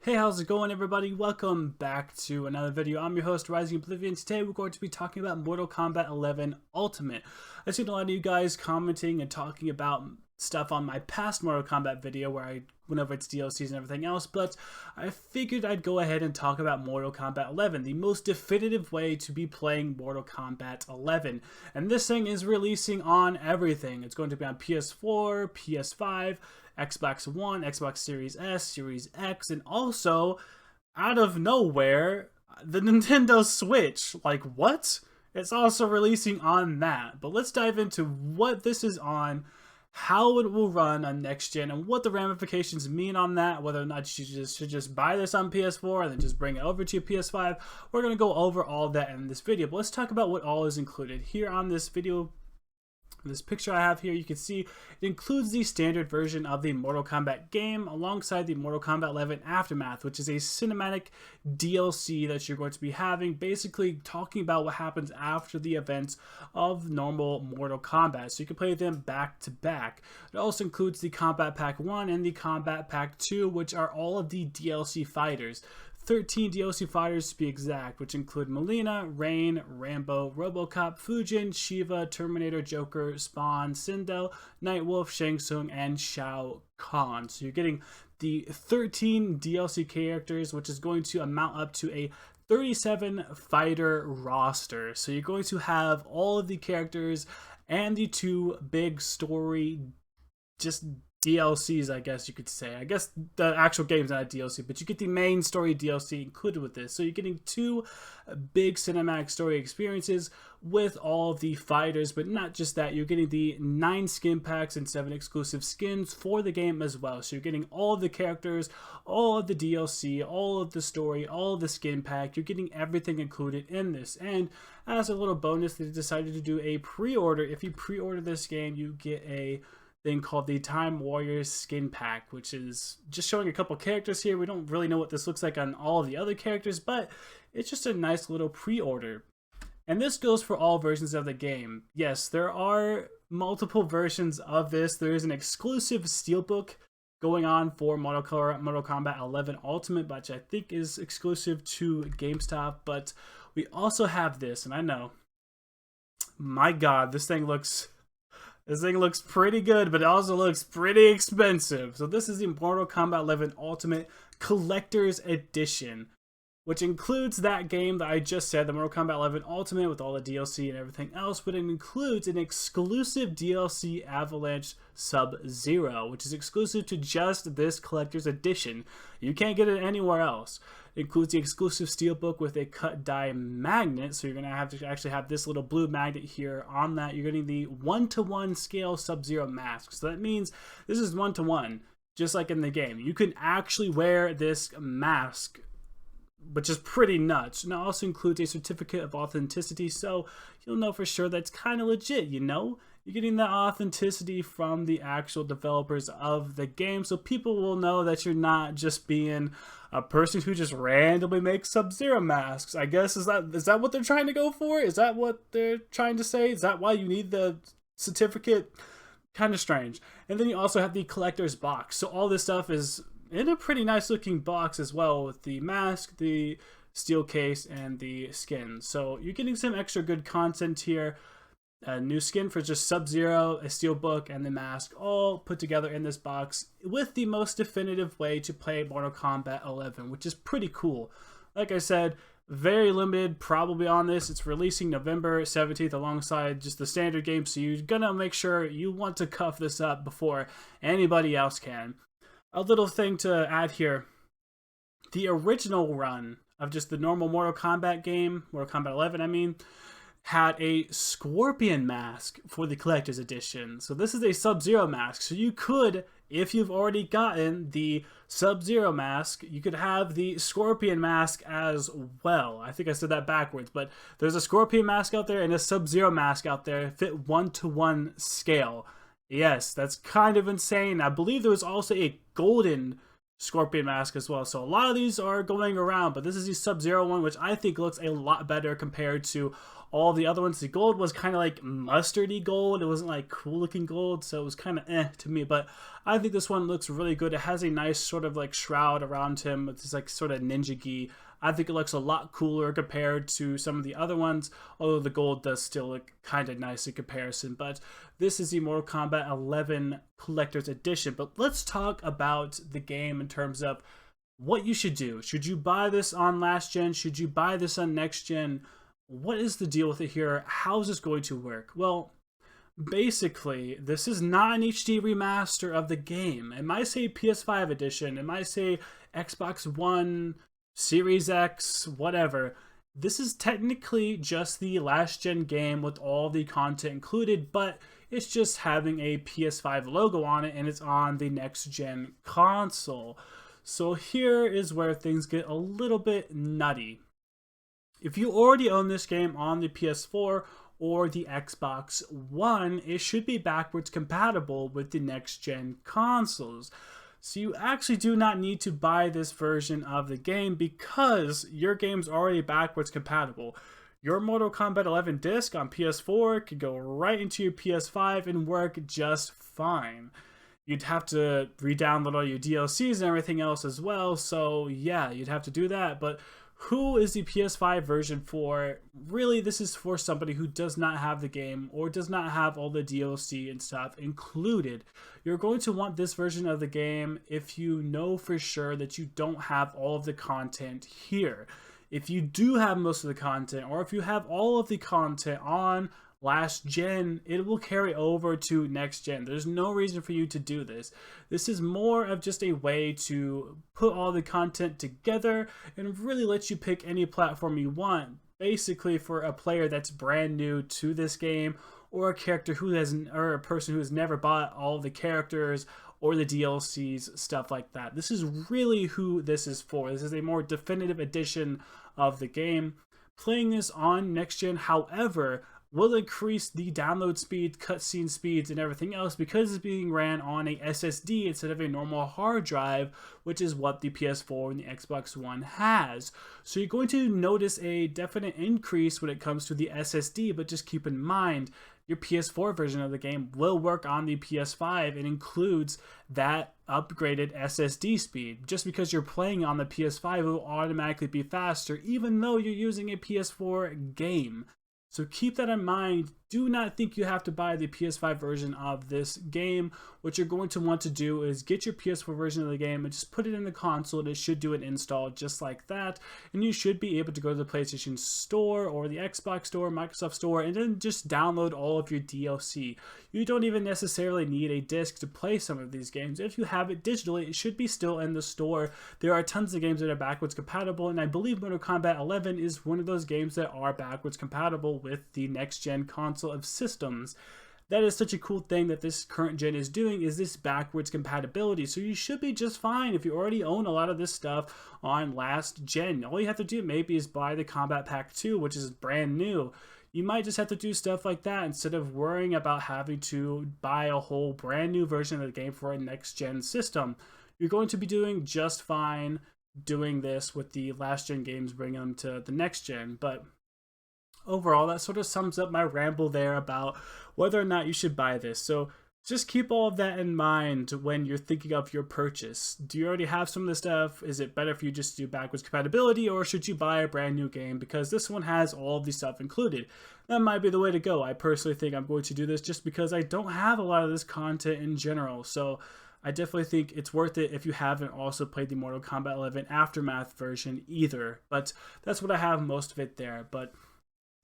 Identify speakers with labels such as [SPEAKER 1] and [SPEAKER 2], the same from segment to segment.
[SPEAKER 1] Hey, how's it going, everybody? Welcome back to another video. I'm your host, Rising Oblivion. Today we're going to be talking about Mortal Kombat 11 Ultimate. I've seen a lot of you guys commenting and talking about stuff on my past Mortal Kombat video where I went over its DLCs and everything else, but I figured I'd go ahead and talk about Mortal Kombat 11, the most definitive way to be playing Mortal Kombat 11. And this thing is releasing on everything. It's going to be on PS4, PS5, Xbox One, Xbox Series S, Series X, and also, out of nowhere, the Nintendo Switch. Like, what? It's also releasing on that. But let's dive into what this is on, how it will run on next gen, and what the ramifications mean on that, whether or not you should just buy this on PS4 and then just bring it over to your PS5. We're going to go over all that in this video, but let's talk about what all is included. Here on this video, this picture I have here, you can see it includes the standard version of the Mortal Kombat game alongside the Mortal Kombat 11 Aftermath, which is a cinematic DLC that you're going to be having, basically talking about what happens after the events of normal Mortal Kombat. So you can play them back to back. It also includes the Combat Pack 1 and the Combat Pack 2, which are all of the DLC fighters. 13 DLC fighters to be exact, which include Melina, Rain, Rambo, Robocop, Fujin, Shiva, Terminator, Joker, Spawn, Sindel, Nightwolf, Shang Tsung, and Shao Kahn. So you're getting the 13 DLC characters, which is going to amount up to a 37 fighter roster. So you're going to have all of the characters and the two big story just DLCs, I guess you could say. I guess the actual game's not a DLC, but you get the main story DLC included with this. So you're getting two big cinematic story experiences with all of the fighters, but not just that. You're getting the 9 skin packs and 7 exclusive skins for the game as well. So you're getting all of the characters, all of the DLC, all of the story, all of the skin pack. You're getting everything included in this. And as a little bonus, they decided to do a pre-order. If you pre-order this game, you get a thing called the Time Warriors skin pack, which is just showing a couple characters here. We don't really know what this looks like on all of the other characters, but it's just a nice little pre-order. And this goes for all versions of the game. Yes, there are multiple versions of this. There is an exclusive Steelbook going on for Mortal Kombat 11 Ultimate, which I think is exclusive to GameStop, but we also have this, and I know, my god, this thing looks pretty good, but it also looks pretty expensive. So this is the Mortal Kombat 11 Ultimate Collector's Edition, which includes that game that I just said, the Mortal Kombat 11 Ultimate with all the DLC and everything else, but it includes an exclusive DLC Avalanche Sub-Zero, which is exclusive to just this Collector's Edition. You can't get it anywhere else. It includes the exclusive Steelbook with a cut die magnet, so you're going to have to actually have this little blue magnet here on that. You're getting the 1-to-1 scale Sub-Zero mask, so that means this is 1-to-1, just like in the game. You can actually wear this mask, which is pretty nuts. And it also includes a certificate of authenticity, so you'll know for sure that's kind of legit, you know? You're getting that authenticity from the actual developers of the game, so people will know that you're not just being a person who just randomly makes Sub-Zero masks. I guess, is that what they're trying to go for? Is that what they're trying to say? Is that why you need the certificate? Kind of strange. And then you also have the collector's box. So all this stuff is in a pretty nice looking box as well, with the mask, the steel case, and the skin. So you're getting some extra good content here. A new skin for just Sub-Zero, a Steelbook, and the mask all put together in this box with the most definitive way to play Mortal Kombat 11, which is pretty cool. Like I said, very limited probably on this. It's releasing November 17th alongside just the standard game, so you're gonna make sure you want to cuff this up before anybody else can. A little thing to add here, the original run of just the normal Mortal Kombat game, Mortal Kombat 11 I mean, had a Scorpion mask for the Collector's Edition. So this is a Sub-Zero mask. So you could, if you've already gotten the Sub-Zero mask, you could have the Scorpion mask as well. I think I said that backwards, but there's a Scorpion mask out there and a Sub-Zero mask out there, fit 1-to-1 scale. Yes, that's kind of insane. I believe there was also a golden Scorpion mask as well. So a lot of these are going around, but this is the Sub-Zero one, which I think looks a lot better compared to All the other ones, the gold was kind of like mustardy gold. It wasn't like cool looking gold, so it was kind of to me. But I think this one looks really good. It has a nice sort of like shroud around him. It's like sort of ninja-y. I think it looks a lot cooler compared to some of the other ones, although the gold does still look kind of nice in comparison. But this is the Mortal Kombat 11 Collector's Edition. But let's talk about the game in terms of what you should do. Should you buy this on last gen? Should you buy this on next gen? What is the deal with it here? How is this going to work? Well, basically, this is not an HD remaster of the game. It might say PS5 edition. It might say Xbox One, Series X, whatever. This is technically just the last gen game with all the content included, but it's just having a PS5 logo on it and it's on the next gen console. So here is where things get a little bit nutty. If you already own this game on the PS4 or the Xbox One, it should be backwards compatible with the next gen consoles. So you actually do not need to buy this version of the game because your game's already backwards compatible. Your Mortal Kombat 11 disc on PS4 could go right into your PS5 and work just fine. You'd have to re-download all your DLCs and everything else as well, so yeah, you'd have to do that. But who is the PS5 version for? Really, this is for somebody who does not have the game or does not have all the DLC and stuff included. You're going to want this version of the game if you know for sure that you don't have all of the content here. If you do have most of the content, or if you have all of the content on last gen, it will carry over to next gen. There's no reason for you to do this. This is more of just a way to put all the content together and really let you pick any platform you want, basically for a player that's brand new to this game, or a character who has, or a person who has never bought all the characters or the DLCs, stuff like that. This is really who this is for. This is a more definitive edition of the game. Playing this on next gen, however, will increase the download speed, cutscene speeds, and everything else because it's being ran on a SSD instead of a normal hard drive, which is what the PS4 and the Xbox One has. So you're going to notice a definite increase when it comes to the SSD, but just keep in mind, your PS4 version of the game will work on the PS5 and includes that upgraded SSD speed. Just because you're playing on the PS5, it will automatically be faster, even though you're using a PS4 game. So keep that in mind. Do not think you have to buy the PS5 version of this game. What you're going to want to do is get your PS4 version of the game and just put it in the console, and it should do an install just like that. And you should be able to go to the PlayStation Store or the Xbox Store, Microsoft Store, and then just download all of your DLC. You don't even necessarily need a disc to play some of these games. If you have it digitally, it should be still in the store. There are tons of games that are backwards compatible, and I believe Mortal Kombat 11 is one of those games that are backwards compatible with the next-gen console of systems. That is such a cool thing that this current gen is doing, is this backwards compatibility. So you should be just fine if you already own a lot of this stuff on last gen. All you have to do maybe is buy the Combat Pack 2, which is brand new. You might just have to do stuff like that instead of worrying about having to buy a whole brand new version of the game for a next gen system. You're going to be doing just fine doing this with the last gen games, bringing them to the next gen. But overall, that sort of sums up my ramble there about whether or not you should buy this. So just keep all of that in mind when you're thinking of your purchase. Do you already have some of the stuff? Is it better for you just to do backwards compatibility, or should you buy a brand new game because this one has all of the stuff included? That might be the way to go. I personally think I'm going to do this just because I don't have a lot of this content in general. So I definitely think it's worth it if you haven't also played the Mortal Kombat 11 Aftermath version either. But that's what I have most of it there. But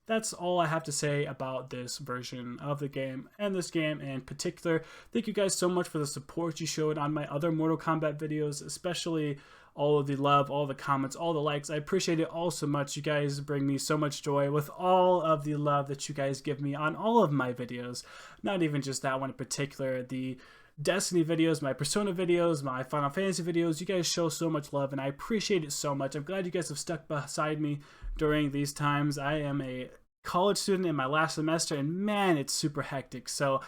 [SPEAKER 1] that's all I have to say about this version of the game, and this game in particular. Thank you guys so much for the support you showed on my other Mortal Kombat videos, especially all of the love, all the comments, all the likes. I appreciate it all so much. You guys bring me so much joy with all of the love that you guys give me on all of my videos. Not even just that one in particular, the Destiny videos, my Persona videos, my Final Fantasy videos. You guys show so much love, and I appreciate it so much. I'm glad you guys have stuck beside me during these times. I am a college student in my last semester, and man, it's super hectic. So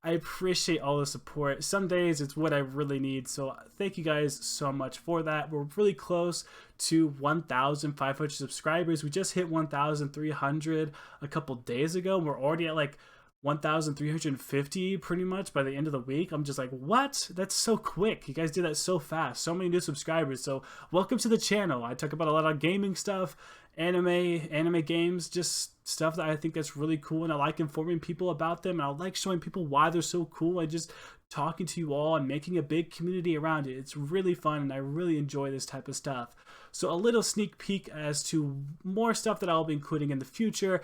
[SPEAKER 1] I appreciate all the support. Some days it's what I really need, so thank you guys so much for that. We're really close to 1,500 subscribers. We just hit 1,300 a couple days ago. We're already at like 1,350 pretty much by the end of the week. I'm just like, what? That's so quick. You guys did that so fast. So many new subscribers. So welcome to the channel. I talk about a lot of gaming stuff, anime games, just stuff that I think that's really cool, and I like informing people about them, and I like showing people why they're so cool, and just talking to you all and making a big community around it. It's really fun, and I really enjoy this type of stuff. So a little sneak peek as to more stuff that I'll be including in the future.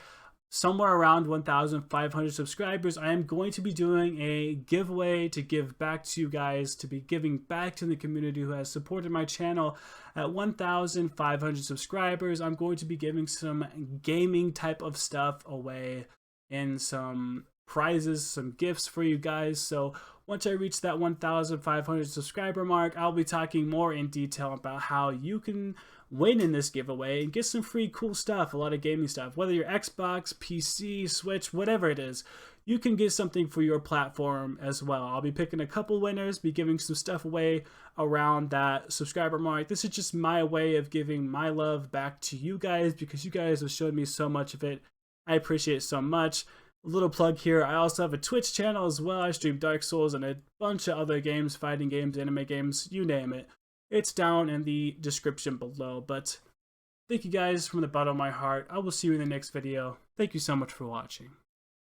[SPEAKER 1] Somewhere around 1,500 subscribers, I am going to be doing a giveaway to give back to you guys, to be giving back to the community who has supported my channel. At 1,500 subscribers, I'm going to be giving some gaming type of stuff away and some prizes, some gifts for you guys. So once I reach that 1,500 subscriber mark, I'll be talking more in detail about how you can win in this giveaway and get some free cool stuff, a lot of gaming stuff. Whether you're Xbox, PC, Switch, whatever it is, you can get something for your platform as well. I'll be picking a couple winners, be giving some stuff away around that subscriber mark. This is just my way of giving my love back to you guys, because you guys have showed me so much of it. I appreciate it so much. A little plug here, I also have a Twitch channel as well. I stream Dark Souls and a bunch of other games, fighting games, anime games, you name it. It's down in the description below. But thank you guys from the bottom of my heart. I will see you in the next video. Thank you so much for watching.